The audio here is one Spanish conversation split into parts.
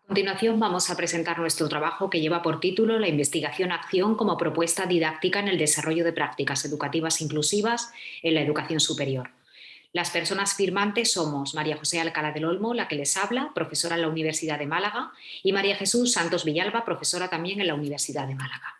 A continuación vamos a presentar nuestro trabajo que lleva por título La investigación-acción como propuesta didáctica en el desarrollo de prácticas educativas inclusivas en la educación superior. Las personas firmantes somos María José Alcalá del Olmo, la que les habla, profesora en la Universidad de Málaga, y María Jesús Santos Villalba, profesora también en la Universidad de Málaga.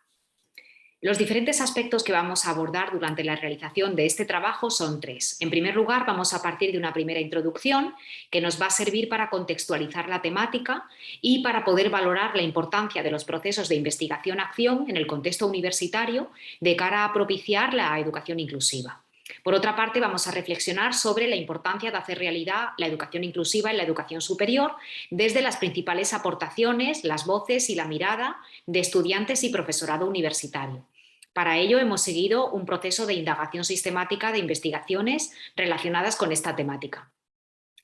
Los diferentes aspectos que vamos a abordar durante la realización de este trabajo son tres. En primer lugar, vamos a partir de una primera introducción que nos va a servir para contextualizar la temática y para poder valorar la importancia de los procesos de investigación-acción en el contexto universitario de cara a propiciar la educación inclusiva. Por otra parte, vamos a reflexionar sobre la importancia de hacer realidad la educación inclusiva en la educación superior desde las principales aportaciones, las voces y la mirada de estudiantes y profesorado universitario. Para ello hemos seguido un proceso de indagación sistemática de investigaciones relacionadas con esta temática.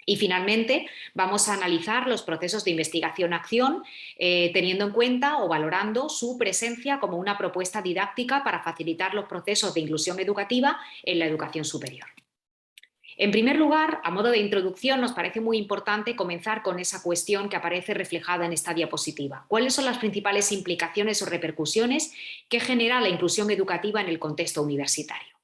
Y finalmente vamos a analizar los procesos de investigación-acción teniendo en cuenta o valorando su presencia como una propuesta didáctica para facilitar los procesos de inclusión educativa en la educación superior. En primer lugar, a modo de introducción, nos parece muy importante comenzar con esa cuestión que aparece reflejada en esta diapositiva. ¿Cuáles son las principales implicaciones o repercusiones que genera la inclusión educativa en el contexto universitario?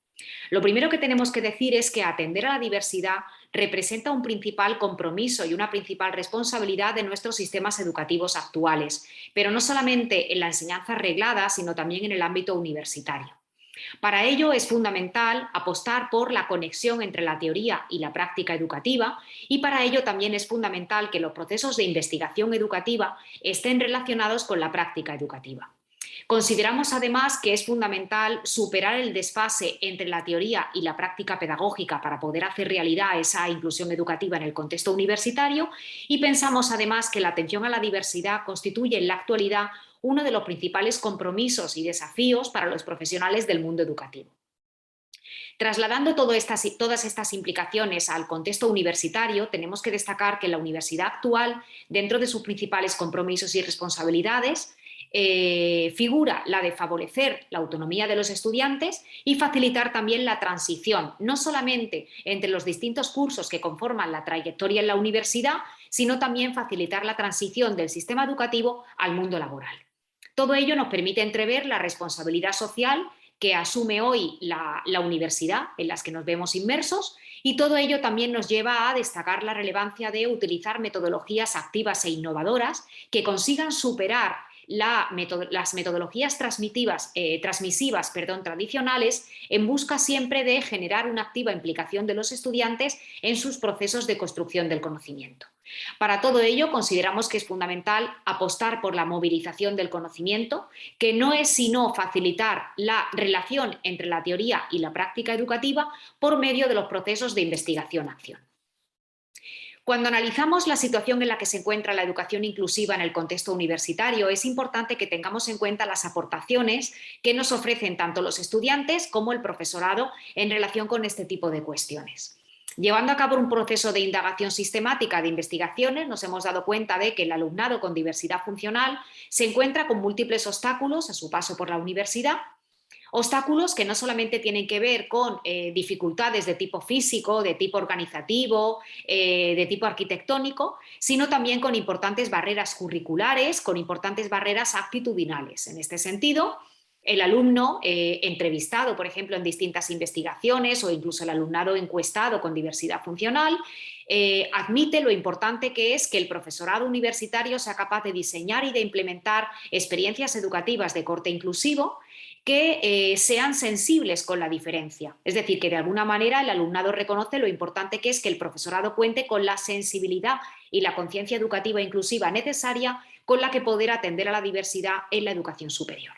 Lo primero que tenemos que decir es que atender a la diversidad representa un principal compromiso y una principal responsabilidad de nuestros sistemas educativos actuales, pero no solamente en la enseñanza reglada, sino también en el ámbito universitario. Para ello es fundamental apostar por la conexión entre la teoría y la práctica educativa y para ello también es fundamental que los procesos de investigación educativa estén relacionados con la práctica educativa. Consideramos además que es fundamental superar el desfase entre la teoría y la práctica pedagógica para poder hacer realidad esa inclusión educativa en el contexto universitario y pensamos además que la atención a la diversidad constituye en la actualidad uno de los principales compromisos y desafíos para los profesionales del mundo educativo. Trasladando todas estas implicaciones al contexto universitario, tenemos que destacar que la universidad actual, dentro de sus principales compromisos y responsabilidades, figura la de favorecer la autonomía de los estudiantes y facilitar también la transición, no solamente entre los distintos cursos que conforman la trayectoria en la universidad, sino también facilitar la transición del sistema educativo al mundo laboral. Todo ello nos permite entrever la responsabilidad social que asume hoy la universidad en las que nos vemos inmersos y todo ello también nos lleva a destacar la relevancia de utilizar metodologías activas e innovadoras que consigan superar las metodologías transmisivas tradicionales en busca siempre de generar una activa implicación de los estudiantes en sus procesos de construcción del conocimiento. Para todo ello, consideramos que es fundamental apostar por la movilización del conocimiento, que no es sino facilitar la relación entre la teoría y la práctica educativa por medio de los procesos de investigación-acción. Cuando analizamos la situación en la que se encuentra la educación inclusiva en el contexto universitario, es importante que tengamos en cuenta las aportaciones que nos ofrecen tanto los estudiantes como el profesorado en relación con este tipo de cuestiones. Llevando a cabo un proceso de indagación sistemática de investigaciones, nos hemos dado cuenta de que el alumnado con diversidad funcional se encuentra con múltiples obstáculos a su paso por la universidad. Obstáculos que no solamente tienen que ver con dificultades de tipo físico, de tipo organizativo, de tipo arquitectónico, sino también con importantes barreras curriculares, con importantes barreras actitudinales. En este sentido, el alumno entrevistado, por ejemplo, en distintas investigaciones o incluso el alumnado encuestado con diversidad funcional, admite lo importante que es que el profesorado universitario sea capaz de diseñar y de implementar experiencias educativas de corte inclusivo que sean sensibles con la diferencia. Es decir, que de alguna manera el alumnado reconoce lo importante que es que el profesorado cuente con la sensibilidad y la conciencia educativa inclusiva necesaria con la que poder atender a la diversidad en la educación superior.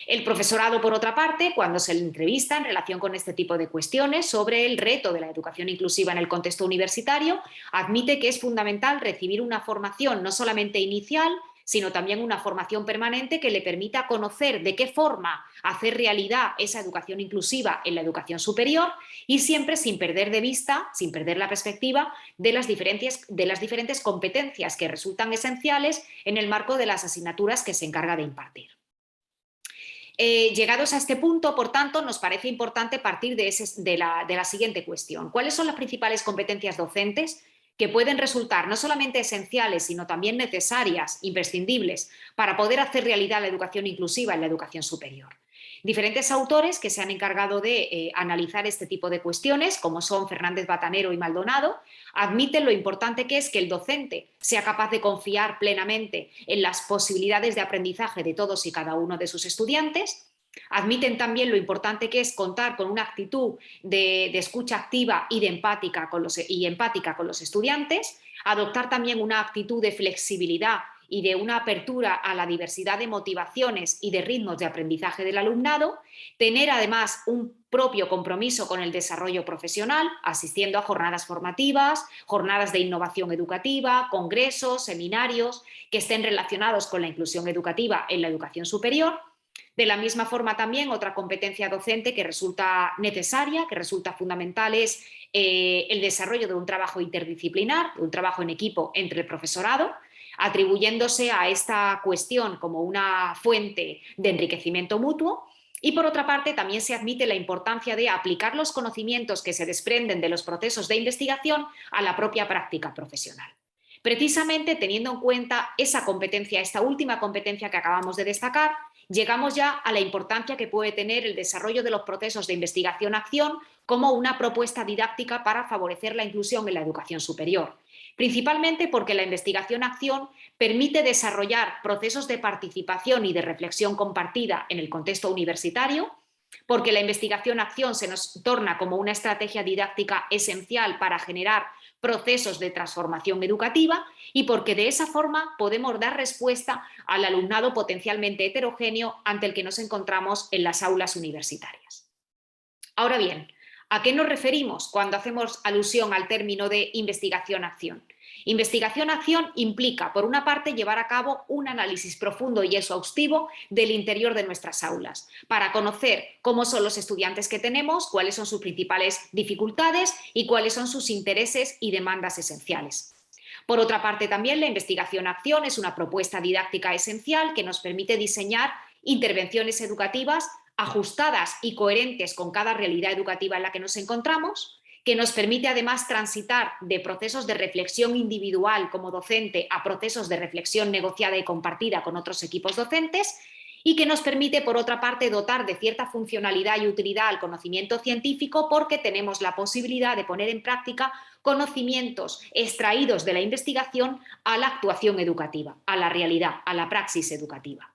El profesorado, por otra parte, cuando se le entrevista en relación con este tipo de cuestiones sobre el reto de la educación inclusiva en el contexto universitario, admite que es fundamental recibir una formación no solamente inicial, sino también una formación permanente que le permita conocer de qué forma hacer realidad esa educación inclusiva en la educación superior y siempre sin perder de vista, sin perder la perspectiva de las diferentes competencias que resultan esenciales en el marco de las asignaturas que se encarga de impartir. Llegados a este punto, por tanto, nos parece importante partir de la siguiente cuestión. ¿Cuáles son las principales competencias docentes que pueden resultar no solamente esenciales, sino también necesarias, imprescindibles, para poder hacer realidad la educación inclusiva en la educación superior. Diferentes autores que se han encargado de analizar este tipo de cuestiones, como son Fernández Batanero y Maldonado, admiten lo importante que es que el docente sea capaz de confiar plenamente en las posibilidades de aprendizaje de todos y cada uno de sus estudiantes. Admiten también lo importante que es contar con una actitud de escucha activa y empática con los estudiantes, adoptar también una actitud de flexibilidad y de una apertura a la diversidad de motivaciones y de ritmos de aprendizaje del alumnado, tener además un propio compromiso con el desarrollo profesional, asistiendo a jornadas formativas, jornadas de innovación educativa, congresos, seminarios que estén relacionados con la inclusión educativa en la educación superior. De la misma forma también otra competencia docente que resulta necesaria, que resulta fundamental es el desarrollo de un trabajo interdisciplinar, un trabajo en equipo entre el profesorado, atribuyéndose a esta cuestión como una fuente de enriquecimiento mutuo. Y por otra parte también se admite la importancia de aplicar los conocimientos que se desprenden de los procesos de investigación a la propia práctica profesional. Precisamente teniendo en cuenta esa competencia, esta última competencia que acabamos de destacar, llegamos ya a la importancia que puede tener el desarrollo de los procesos de investigación-acción como una propuesta didáctica para favorecer la inclusión en la educación superior. Principalmente porque la investigación-acción permite desarrollar procesos de participación y de reflexión compartida en el contexto universitario, porque la investigación-acción se nos torna como una estrategia didáctica esencial para generar procesos de transformación educativa y porque de esa forma podemos dar respuesta al alumnado potencialmente heterogéneo ante el que nos encontramos en las aulas universitarias. Ahora bien, ¿a qué nos referimos cuando hacemos alusión al término de investigación-acción? Investigación-acción implica, por una parte, llevar a cabo un análisis profundo y exhaustivo del interior de nuestras aulas, para conocer cómo son los estudiantes que tenemos, cuáles son sus principales dificultades y cuáles son sus intereses y demandas esenciales. Por otra parte, también la investigación-acción es una propuesta didáctica esencial que nos permite diseñar intervenciones educativas ajustadas y coherentes con cada realidad educativa en la que nos encontramos, que nos permite además transitar de procesos de reflexión individual como docente a procesos de reflexión negociada y compartida con otros equipos docentes y que nos permite, por otra parte, dotar de cierta funcionalidad y utilidad al conocimiento científico porque tenemos la posibilidad de poner en práctica conocimientos extraídos de la investigación a la actuación educativa, a la realidad, a la praxis educativa.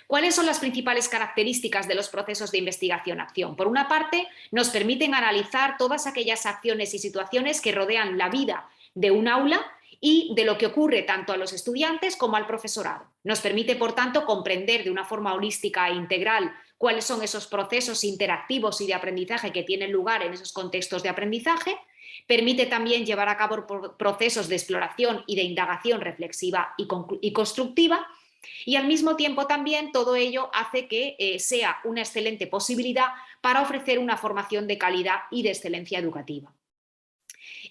¿Cuáles son las principales características de los procesos de investigación-acción? Por una parte, nos permiten analizar todas aquellas acciones y situaciones que rodean la vida de un aula y de lo que ocurre tanto a los estudiantes como al profesorado. Nos permite, por tanto, comprender de una forma holística e integral cuáles son esos procesos interactivos y de aprendizaje que tienen lugar en esos contextos de aprendizaje. Permite también llevar a cabo procesos de exploración y de indagación reflexiva y constructiva. Y al mismo tiempo también todo ello hace que sea una excelente posibilidad para ofrecer una formación de calidad y de excelencia educativa.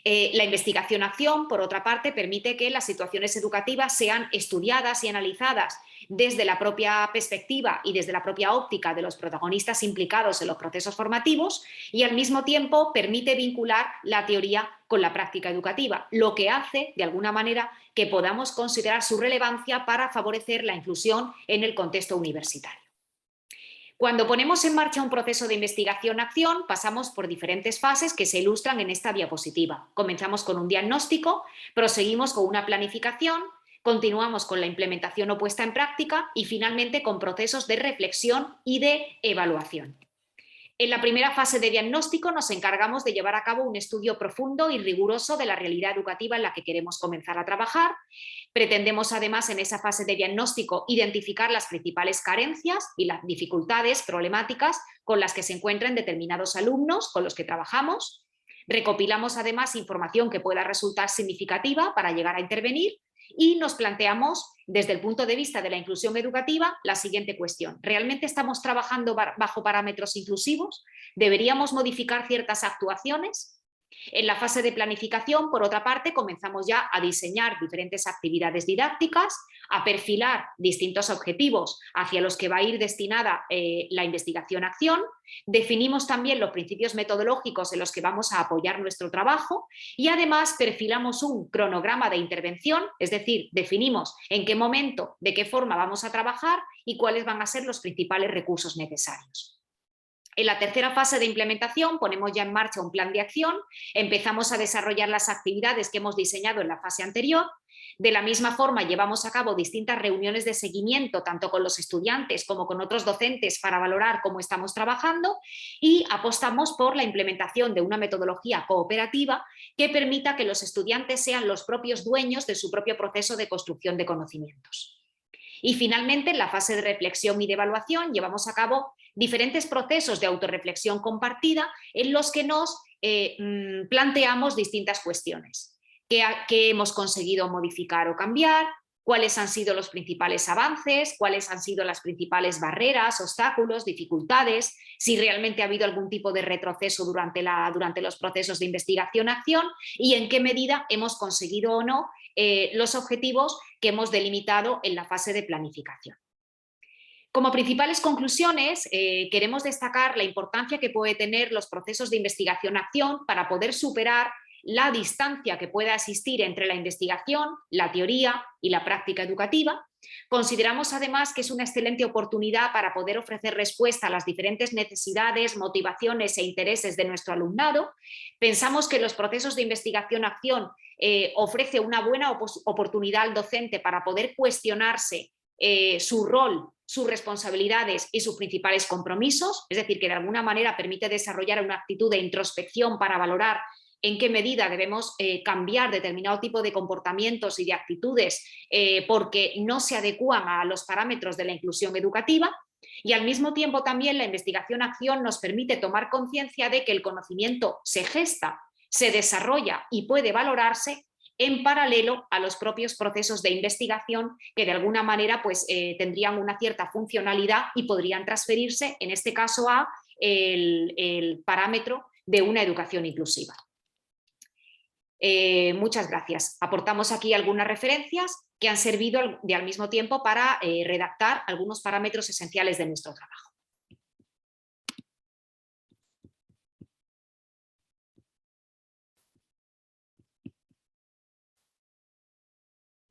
La investigación-acción, por otra parte, permite que las situaciones educativas sean estudiadas y analizadas desde la propia perspectiva y desde la propia óptica de los protagonistas implicados en los procesos formativos y al mismo tiempo permite vincular la teoría con la práctica educativa, lo que hace, de alguna manera, que podamos considerar su relevancia para favorecer la inclusión en el contexto universitario. Cuando ponemos en marcha un proceso de investigación-acción, pasamos por diferentes fases que se ilustran en esta diapositiva. Comenzamos con un diagnóstico, proseguimos con una planificación, continuamos con la implementación o puesta en práctica y finalmente con procesos de reflexión y de evaluación. En la primera fase de diagnóstico nos encargamos de llevar a cabo un estudio profundo y riguroso de la realidad educativa en la que queremos comenzar a trabajar. Pretendemos además en esa fase de diagnóstico identificar las principales carencias y las dificultades problemáticas con las que se encuentran determinados alumnos con los que trabajamos. Recopilamos además información que pueda resultar significativa para llegar a intervenir y nos planteamos desde el punto de vista de la inclusión educativa la siguiente cuestión. ¿Realmente estamos trabajando bajo parámetros inclusivos? ¿Deberíamos modificar ciertas actuaciones? En la fase de planificación, por otra parte, comenzamos ya a diseñar diferentes actividades didácticas, a perfilar distintos objetivos hacia los que va a ir destinada la investigación-acción, definimos también los principios metodológicos en los que vamos a apoyar nuestro trabajo y además perfilamos un cronograma de intervención, es decir, definimos en qué momento, de qué forma vamos a trabajar y cuáles van a ser los principales recursos necesarios. En la tercera fase de implementación ponemos ya en marcha un plan de acción, empezamos a desarrollar las actividades que hemos diseñado en la fase anterior. De la misma forma llevamos a cabo distintas reuniones de seguimiento tanto con los estudiantes como con otros docentes para valorar cómo estamos trabajando y apostamos por la implementación de una metodología cooperativa que permita que los estudiantes sean los propios dueños de su propio proceso de construcción de conocimientos. Y finalmente, en la fase de reflexión y de evaluación, llevamos a cabo diferentes procesos de autorreflexión compartida en los que nos planteamos distintas cuestiones. ¿Qué hemos conseguido modificar o cambiar? ¿Cuáles han sido los principales avances? ¿Cuáles han sido las principales barreras, obstáculos, dificultades? Si realmente ha habido algún tipo de retroceso durante los procesos de investigación-acción y en qué medida hemos conseguido o no los objetivos que hemos delimitado en la fase de planificación. Como principales conclusiones, queremos destacar la importancia que puede tener los procesos de investigación-acción para poder superar la distancia que pueda existir entre la investigación, la teoría y la práctica educativa. Consideramos además que es una excelente oportunidad para poder ofrecer respuesta a las diferentes necesidades, motivaciones e intereses de nuestro alumnado. Pensamos que los procesos de investigación-acción ofrece una buena oportunidad al docente para poder cuestionarse su rol, sus responsabilidades y sus principales compromisos, es decir, que de alguna manera permite desarrollar una actitud de introspección para valorar en qué medida debemos cambiar determinado tipo de comportamientos y de actitudes porque no se adecúan a los parámetros de la inclusión educativa. Y al mismo tiempo también la investigación-acción nos permite tomar conciencia de que el conocimiento se gesta, se desarrolla y puede valorarse en paralelo a los propios procesos de investigación que de alguna manera pues, tendrían una cierta funcionalidad y podrían transferirse, en este caso, a el parámetro de una educación inclusiva. Muchas gracias. Aportamos aquí algunas referencias que han servido al mismo tiempo para redactar algunos parámetros esenciales de nuestro trabajo.